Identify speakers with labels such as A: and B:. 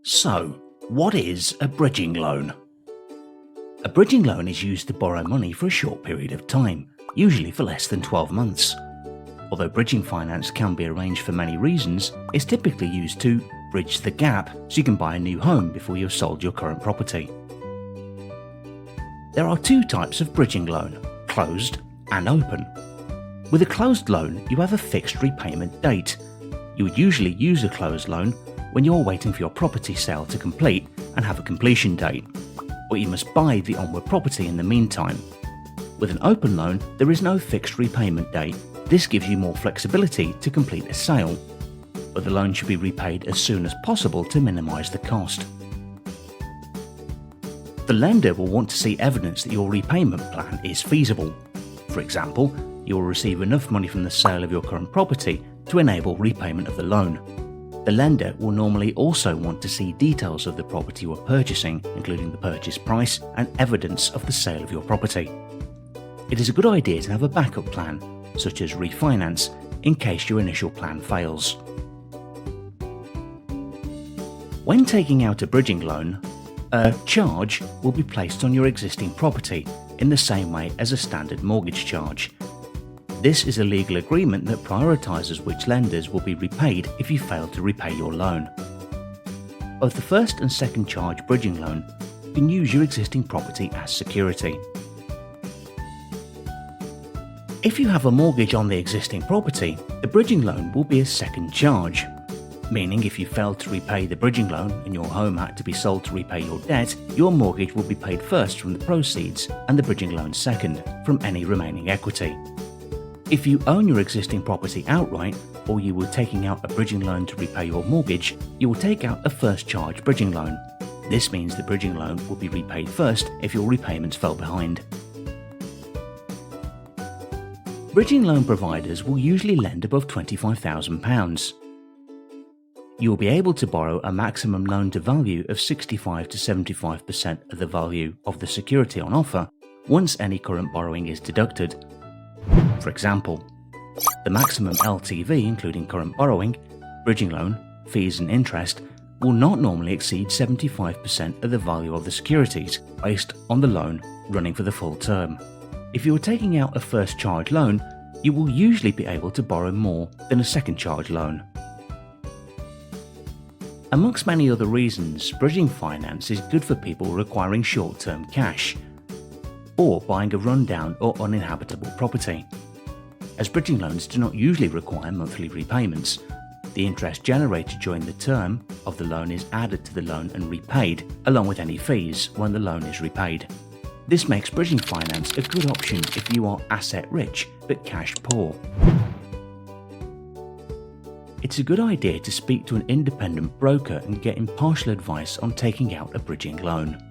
A: So, what is a bridging loan? A bridging loan is used to borrow money for a short period of time, usually for less than 12 months. Although bridging finance can be arranged for many reasons, it's typically used to bridge the gap so you can buy a new home before you've sold your current property. There are two types of bridging loan, closed and open. With a closed loan, you have a fixed repayment date. You would usually use a closed loan when you're waiting for your property sale to complete and have a completion date, but you must buy the onward property in the meantime. With an open loan, there is no fixed repayment date. This gives you more flexibility to complete a sale, but the loan should be repaid as soon as possible to minimise the cost. The lender will want to see evidence that your repayment plan is feasible. For example, you will receive enough money from the sale of your current property to enable repayment of the loan. The lender will normally also want to see details of the property you are purchasing, including the purchase price and evidence of the sale of your property. It is a good idea to have a backup plan, such as refinance, in case your initial plan fails. When taking out a bridging loan, a charge will be placed on your existing property in the same way as a standard mortgage charge. This is a legal agreement that prioritises which lenders will be repaid if you fail to repay your loan. Both the first and second charge bridging loan can use your existing property as security. If you have a mortgage on the existing property, the bridging loan will be a second charge, meaning if you fail to repay the bridging loan and your home had to be sold to repay your debt, your mortgage will be paid first from the proceeds and the bridging loan second from any remaining equity. If you own your existing property outright, or you were taking out a bridging loan to repay your mortgage, you will take out a first charge bridging loan. This means the bridging loan will be repaid first if your repayments fell behind. Bridging loan providers will usually lend above £25,000. You will be able to borrow a maximum loan to value of 65 to 75% of the value of the security on offer once any current borrowing is deducted. For example, the maximum LTV including current borrowing, bridging loan, fees and interest will not normally exceed 75% of the value of the securities based on the loan running for the full term. If you are taking out a first charge loan, you will usually be able to borrow more than a second charge loan. Amongst many other reasons, bridging finance is good for people requiring short-term cash or buying a rundown or uninhabitable property. As bridging loans do not usually require monthly repayments, the interest generated during the term of the loan is added to the loan and repaid, along with any fees when the loan is repaid. This makes bridging finance a good option if you are asset rich but cash poor. It's a good idea to speak to an independent broker and get impartial advice on taking out a bridging loan.